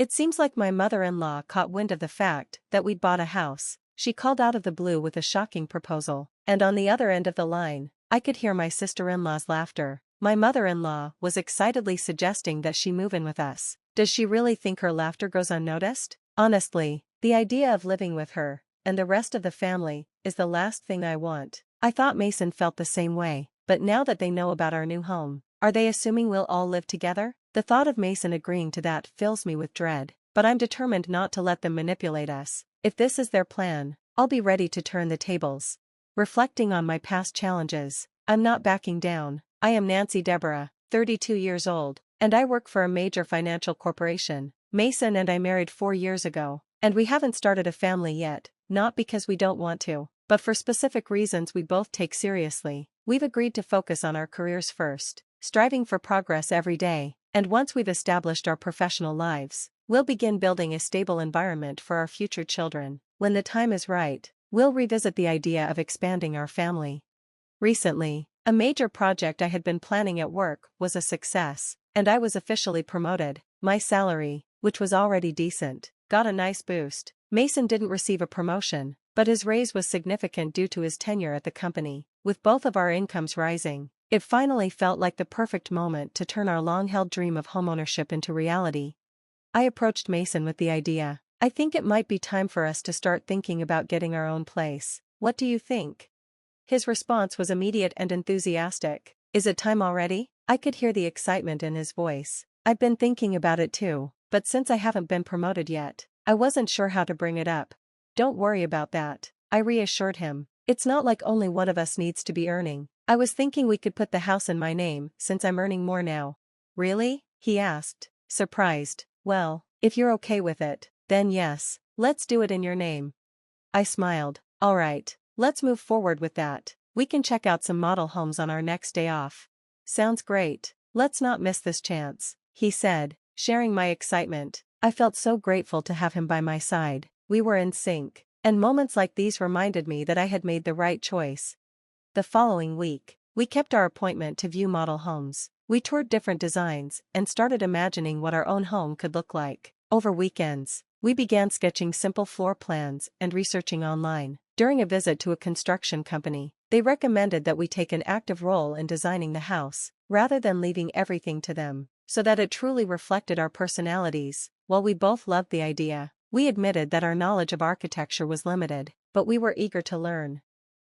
It seems like my mother-in-law caught wind of the fact that we'd bought a house. She called out of the blue with a shocking proposal, and on the other end of the line, I could hear my sister-in-law's laughter. My mother-in-law was excitedly suggesting that she move in with us. Does she really think her laughter goes unnoticed? Honestly, the idea of living with her, and the rest of the family, is the last thing I want. I thought Mason felt the same way, but now that they know about our new home, are they assuming we'll all live together? The thought of Mason agreeing to that fills me with dread, but I'm determined not to let them manipulate us. If this is their plan, I'll be ready to turn the tables. Reflecting on my past challenges, I'm not backing down. I am Nancy Deborah, 32 years old, and I work for a major financial corporation. Mason and I married 4 years ago, and we haven't started a family yet, not because we don't want to, but for specific reasons we both take seriously. We've agreed to focus on our careers first, striving for progress every day, and once we've established our professional lives, we'll begin building a stable environment for our future children. When the time is right, we'll revisit the idea of expanding our family. Recently, a major project I had been planning at work was a success, and I was officially promoted. My salary, which was already decent, got a nice boost. Mason didn't receive a promotion, but his raise was significant due to his tenure at the company. With both of our incomes rising, it finally felt like the perfect moment to turn our long-held dream of homeownership into reality. I approached Mason with the idea. I think it might be time for us to start thinking about getting our own place. What do you think? His response was immediate and enthusiastic. Is it time already? I could hear the excitement in his voice. I've been thinking about it too, but since I haven't been promoted yet, I wasn't sure how to bring it up. Don't worry about that, I reassured him. It's not like only one of us needs to be earning. I was thinking we could put the house in my name since I'm earning more now. Really? He asked, surprised. Well, if you're okay with it, then yes, let's do it in your name. I smiled. All right, let's move forward with that. We can check out some model homes on our next day off. Sounds great. Let's not miss this chance, he said, sharing my excitement. I felt so grateful to have him by my side. We were in sync, and moments like these reminded me that I had made the right choice. The following week, we kept our appointment to view model homes. We toured different designs and started imagining what our own home could look like. Over weekends, we began sketching simple floor plans and researching online. During a visit to a construction company, they recommended that we take an active role in designing the house, rather than leaving everything to them, so that it truly reflected our personalities. While we both loved the idea, we admitted that our knowledge of architecture was limited, but we were eager to learn.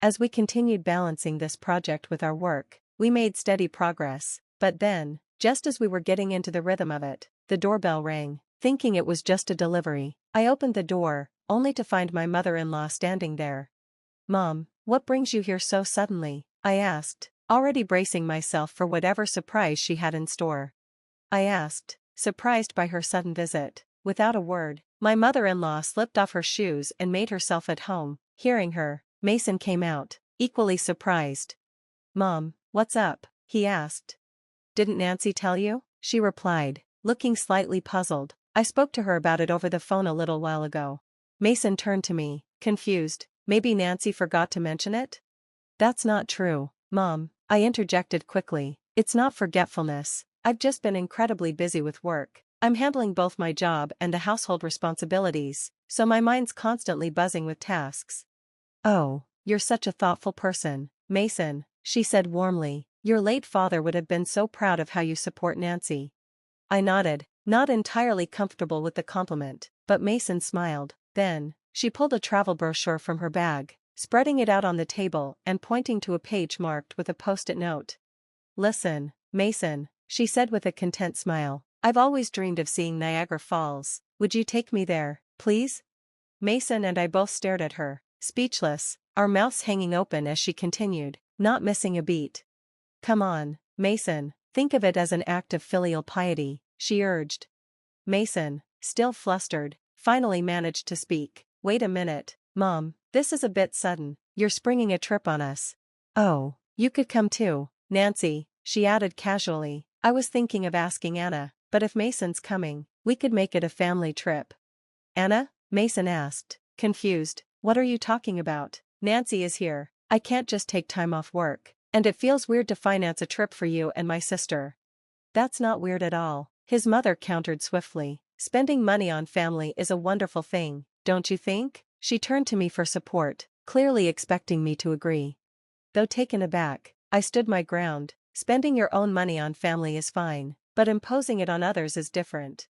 As we continued balancing this project with our work, we made steady progress. But then, just as we were getting into the rhythm of it, the doorbell rang. Thinking it was just a delivery, I opened the door, only to find my mother-in-law standing there. Mom, what brings you here so suddenly? I asked, already bracing myself for whatever surprise she had in store. I asked, surprised by her sudden visit. Without a word, my mother-in-law slipped off her shoes and made herself at home. Hearing her, Mason came out, equally surprised. Mom, what's up? He asked. Didn't Nancy tell you? She replied, looking slightly puzzled. I spoke to her about it over the phone a little while ago. Mason turned to me, confused. Maybe Nancy forgot to mention it? That's not true, Mom, I interjected quickly. It's not forgetfulness. I've just been incredibly busy with work. I'm handling both my job and the household responsibilities, so my mind's constantly buzzing with tasks. Oh, you're such a thoughtful person, Mason, she said warmly. Your late father would have been so proud of how you support Nancy. I nodded, not entirely comfortable with the compliment, but Mason smiled. Then, she pulled a travel brochure from her bag, spreading it out on the table and pointing to a page marked with a post-it note. Listen, Mason, she said with a content smile. I've always dreamed of seeing Niagara Falls. Would you take me there, please? Mason and I both stared at her, speechless, our mouths hanging open as she continued, not missing a beat. Come on, Mason, think of it as an act of filial piety, she urged. Mason, still flustered, finally managed to speak. Wait a minute, Mom, this is a bit sudden. You're springing a trip on us. Oh, you could come too, Nancy, she added casually. I was thinking of asking Anna, but if Mason's coming, we could make it a family trip. Anna? Mason asked, confused. What are you talking about? Nancy is here. I can't just take time off work, and it feels weird to finance a trip for you and my sister. That's not weird at all, his mother countered swiftly. Spending money on family is a wonderful thing, don't you think? She turned to me for support, clearly expecting me to agree. Though taken aback, I stood my ground. Spending your own money on family is fine, but imposing it on others is different.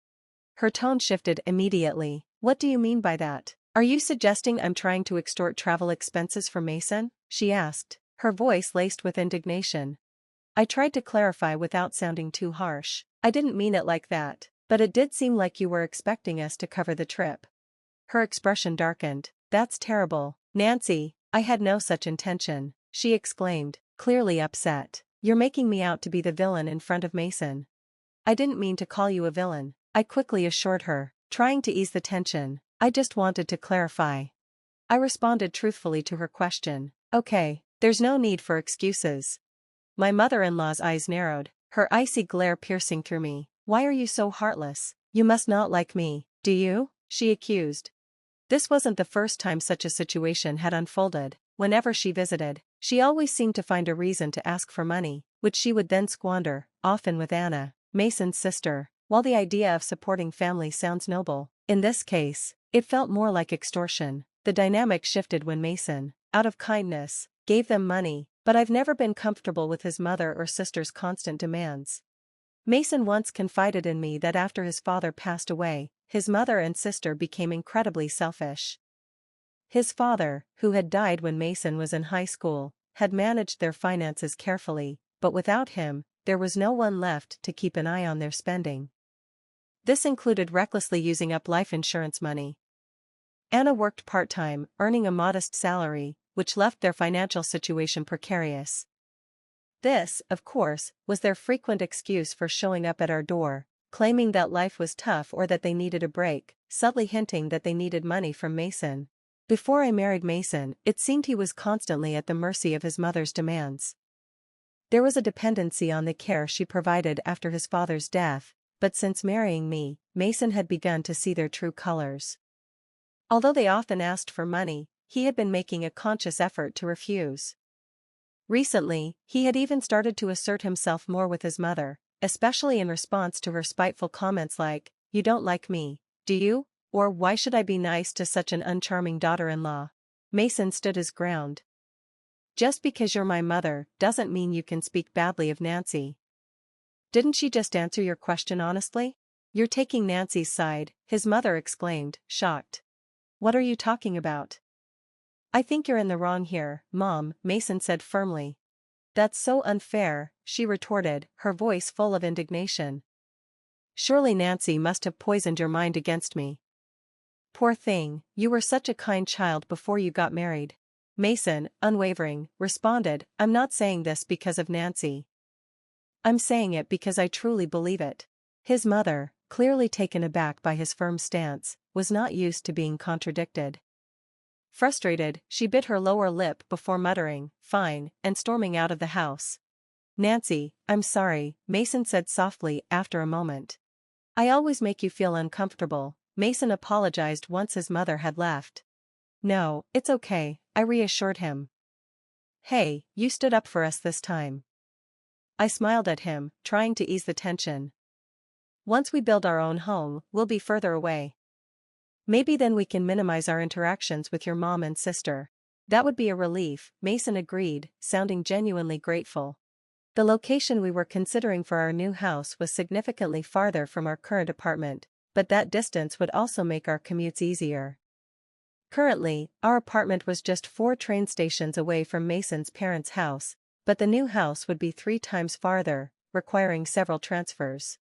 Her tone shifted immediately. What do you mean by that? Are you suggesting I'm trying to extort travel expenses from Mason? She asked, her voice laced with indignation. I tried to clarify without sounding too harsh. I didn't mean it like that, but it did seem like you were expecting us to cover the trip. Her expression darkened. That's terrible, Nancy, I had no such intention, she exclaimed, clearly upset. You're making me out to be the villain in front of Mason. I didn't mean to call you a villain, I quickly assured her, trying to ease the tension. I just wanted to clarify. I responded truthfully to her question. Okay, there's no need for excuses. My mother-in-law's eyes narrowed, her icy glare piercing through me. Why are you so heartless? You must not like me, do you? She accused. This wasn't the first time such a situation had unfolded. Whenever she visited, she always seemed to find a reason to ask for money, which she would then squander, often with Anna, Mason's sister. While the idea of supporting family sounds noble, in this case, it felt more like extortion. The dynamic shifted when Mason, out of kindness, gave them money, but I've never been comfortable with his mother or sister's constant demands. Mason once confided in me that after his father passed away, his mother and sister became incredibly selfish. His father, who had died when Mason was in high school, had managed their finances carefully, but without him, there was no one left to keep an eye on their spending. This included recklessly using up life insurance money. Anna worked part-time, earning a modest salary, which left their financial situation precarious. This, of course, was their frequent excuse for showing up at our door, claiming that life was tough or that they needed a break, subtly hinting that they needed money from Mason. Before I married Mason, it seemed he was constantly at the mercy of his mother's demands. There was a dependency on the care she provided after his father's death, but since marrying me, Mason had begun to see their true colors. Although they often asked for money, he had been making a conscious effort to refuse. Recently, he had even started to assert himself more with his mother, especially in response to her spiteful comments like, "You don't like me, do you?" Or "Why should I be nice to such an uncharming daughter-in-law?" Mason stood his ground. "Just because you're my mother doesn't mean you can speak badly of Nancy. Didn't she just answer your question honestly?" "You're taking Nancy's side," his mother exclaimed, shocked. "What are you talking about?" "I think you're in the wrong here, Mom," Mason said firmly. "That's so unfair," she retorted, her voice full of indignation. "Surely Nancy must have poisoned your mind against me." "Poor thing, you were such a kind child before you got married." Mason, unwavering, responded, "I'm not saying this because of Nancy. I'm saying it because I truly believe it." His mother, clearly taken aback by his firm stance, was not used to being contradicted. Frustrated, she bit her lower lip before muttering, "Fine," and storming out of the house. "Nancy, I'm sorry," Mason said softly after a moment. "I always make you feel uncomfortable," Mason apologized once his mother had left. "No, it's okay," I reassured him. "Hey, you stood up for us this time." I smiled at him, trying to ease the tension. "Once we build our own home, we'll be further away. Maybe then we can minimize our interactions with your mom and sister." "That would be a relief," Mason agreed, sounding genuinely grateful. The location we were considering for our new house was significantly farther from our current apartment, but that distance would also make our commutes easier. Currently, our apartment was just 4 train stations away from Mason's parents' house, but the new house would be 3 times farther, requiring several transfers.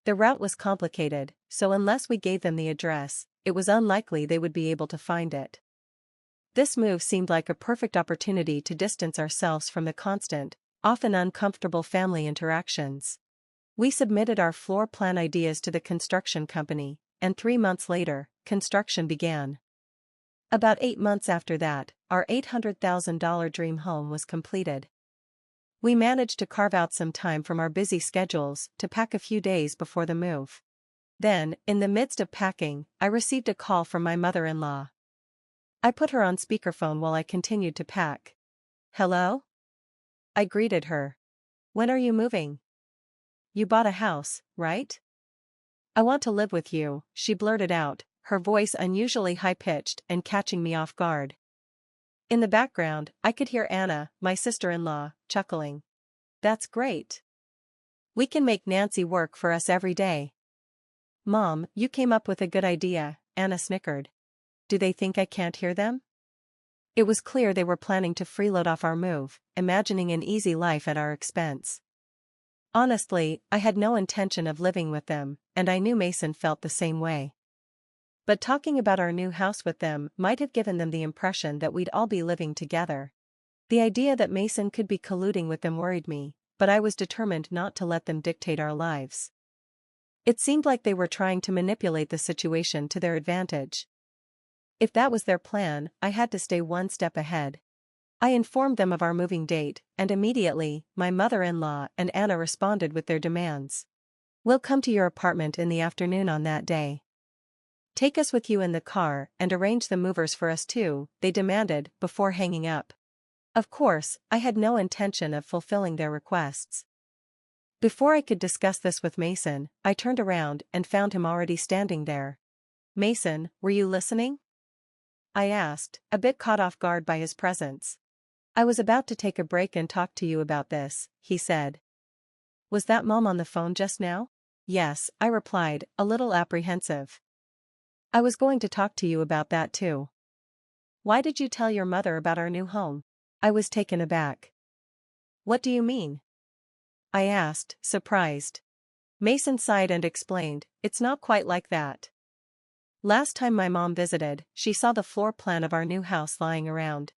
The route was complicated, so unless we gave them the address, it was unlikely they would be able to find it. This move seemed like a perfect opportunity to distance ourselves from the constant, often uncomfortable family interactions. We submitted our floor plan ideas to the construction company, and 3 months later, construction began. About 8 months after that, our $800,000 dream home was completed. We managed to carve out some time from our busy schedules to pack a few days before the move. Then, in the midst of packing, I received a call from my mother-in-law. I put her on speakerphone while I continued to pack. "Hello?" I greeted her. "When are you moving? You bought a house, right?" I want to live with you, she blurted out, her voice unusually high-pitched and catching me off guard. In the background, I could hear Anna, my sister-in-law, chuckling. That's great. We can make Nancy work for us every day. Mom, you came up with a good idea, Anna snickered. Do they think I can't hear them? It was clear they were planning to freeload off our move, imagining an easy life at our expense. Honestly, I had no intention of living with them, and I knew Mason felt the same way. But talking about our new house with them might have given them the impression that we'd all be living together. The idea that Mason could be colluding with them worried me, but I was determined not to let them dictate our lives. It seemed like they were trying to manipulate the situation to their advantage. If that was their plan, I had to stay one step ahead. I informed them of our moving date, and immediately, my mother-in-law and Anna responded with their demands. We'll come to your apartment in the afternoon on that day. Take us with you in the car and arrange the movers for us too, they demanded, before hanging up. Of course, I had no intention of fulfilling their requests. Before I could discuss this with Mason, I turned around and found him already standing there. Mason, were you listening? I asked, a bit caught off guard by his presence. I was about to take a break and talk to you about this, he said. Was that Mom on the phone just now? Yes, I replied, a little apprehensive. I was going to talk to you about that too. Why did you tell your mother about our new home? I was taken aback. What do you mean? I asked, surprised. Mason sighed and explained, it's not quite like that. Last time my mom visited, she saw the floor plan of our new house lying around.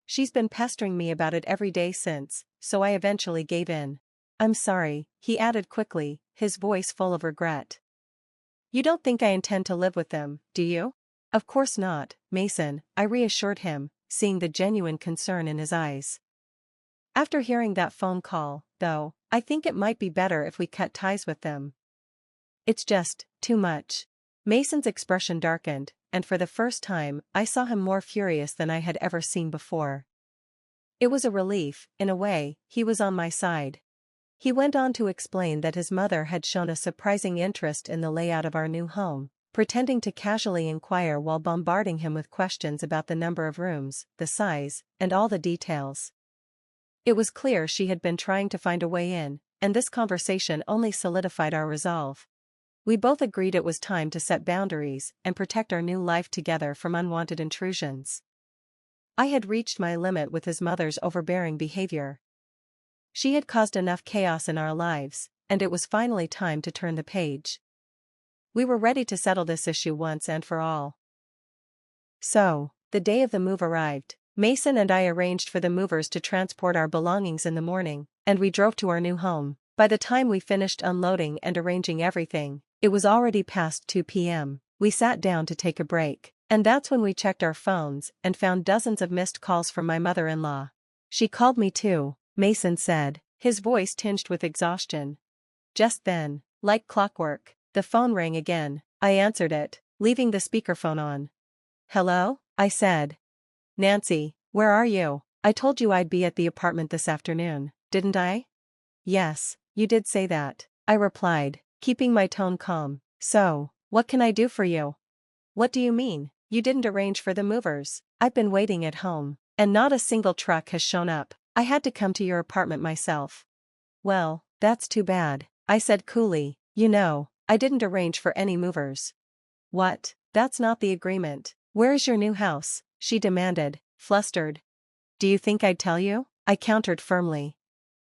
She's been pestering me about it every day since, so I eventually gave in. I'm sorry, he added quickly, his voice full of regret. You don't think I intend to live with them, do you? Of course not, Mason, I reassured him, seeing the genuine concern in his eyes. After hearing that phone call, though, I think it might be better if we cut ties with them. It's just too much. Mason's expression darkened, and for the first time, I saw him more furious than I had ever seen before. It was a relief, in a way, he was on my side. He went on to explain that his mother had shown a surprising interest in the layout of our new home, pretending to casually inquire while bombarding him with questions about the number of rooms, the size, and all the details. It was clear she had been trying to find a way in, and this conversation only solidified our resolve. We both agreed it was time to set boundaries and protect our new life together from unwanted intrusions. I had reached my limit with his mother's overbearing behavior. She had caused enough chaos in our lives, and it was finally time to turn the page. We were ready to settle this issue once and for all. So, the day of the move arrived. Mason and I arranged for the movers to transport our belongings in the morning, and we drove to our new home. By the time we finished unloading and arranging everything, it was already past 2 p.m. We sat down to take a break, and that's when we checked our phones and found dozens of missed calls from my mother-in-law. She called me too, Mason said, his voice tinged with exhaustion. Just then, like clockwork, the phone rang again. I answered it, leaving the speakerphone on. Hello? I said. Nancy, where are you? I told you I'd be at the apartment this afternoon, didn't I? Yes, you did say that, I replied, keeping my tone calm. So, what can I do for you? What do you mean, you didn't arrange for the movers? I've been waiting at home, and not a single truck has shown up. I had to come to your apartment myself. Well, that's too bad, I said coolly. You know, I didn't arrange for any movers. What? That's not the agreement. Where is your new house? She demanded, flustered. Do you think I'd tell you? I countered firmly.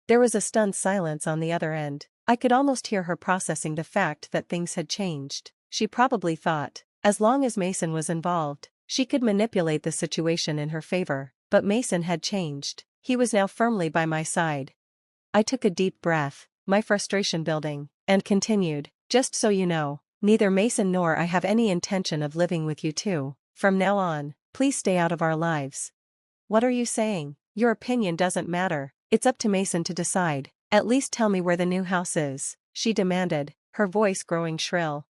There was a stunned silence on the other end. I could almost hear her processing the fact that things had changed. She probably thought, as long as Mason was involved, she could manipulate the situation in her favor. But Mason had changed. He was now firmly by my side. I took a deep breath, my frustration building, and continued, just so you know, neither Mason nor I have any intention of living with you two. From now on, please stay out of our lives. What are you saying? Your opinion doesn't matter. It's up to Mason to decide. At least tell me where the new house is, she demanded, her voice growing shrill.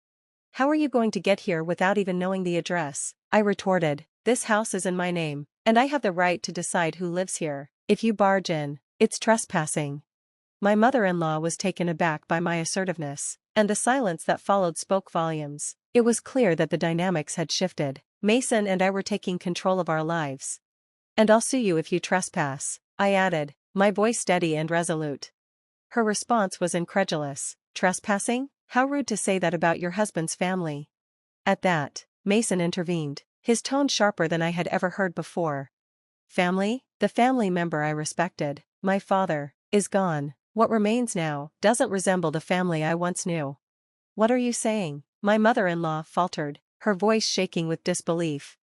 How are you going to get here without even knowing the address? I retorted. This house is in my name, and I have the right to decide who lives here. If you barge in, it's trespassing. My mother-in-law was taken aback by my assertiveness. And the silence that followed spoke volumes. It was clear that the dynamics had shifted. Mason and I were taking control of our lives. "And I'll sue you if you trespass," I added, my voice steady and resolute. Her response was incredulous. "Trespassing? How rude to say that about your husband's family." At that, Mason intervened, his tone sharper than I had ever heard before. "Family? The family member I respected, my father, is gone. What remains now doesn't resemble the family I once knew." "What are you saying?" my mother-in-law faltered, her voice shaking with disbelief.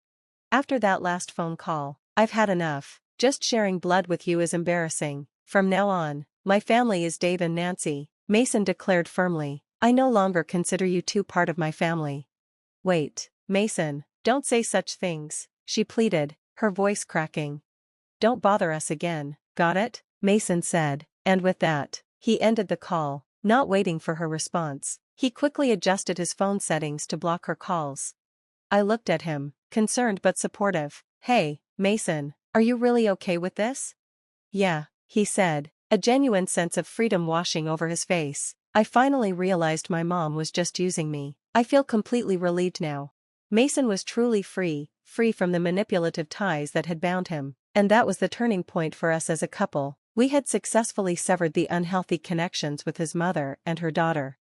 "After that last phone call, I've had enough. Just sharing blood with you is embarrassing. From now on, my family is Dave and Nancy," Mason declared firmly. "I no longer consider you two part of my family." "Wait, Mason, don't say such things," she pleaded, her voice cracking. "Don't bother us again, got it?" Mason said, and with that, he ended the call, not waiting for her response. He quickly adjusted his phone settings to block her calls. I looked at him, concerned but supportive. "Hey, Mason, are you really okay with this?" "Yeah," he said, a genuine sense of freedom washing over his face. "I finally realized my mom was just using me. I feel completely relieved now." Mason was truly free from the manipulative ties that had bound him, and that was the turning point for us as a couple. We had successfully severed the unhealthy connections with his mother and her daughter.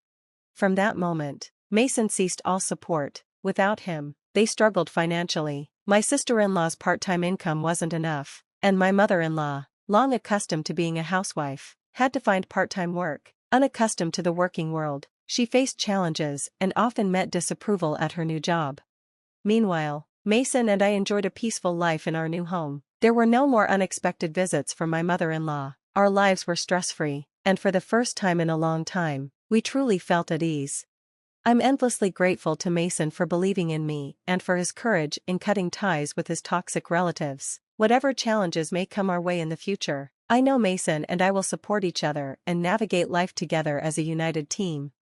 From that moment, Mason ceased all support. Without him, they struggled financially. My sister-in-law's part-time income wasn't enough, and my mother-in-law, long accustomed to being a housewife, had to find part-time work. Unaccustomed to the working world, she faced challenges and often met disapproval at her new job. Meanwhile, Mason and I enjoyed a peaceful life in our new home. There were no more unexpected visits from my mother-in-law. Our lives were stress-free, and for the first time in a long time, we truly felt at ease. I'm endlessly grateful to Mason for believing in me and for his courage in cutting ties with his toxic relatives. Whatever challenges may come our way in the future, I know Mason and I will support each other and navigate life together as a united team.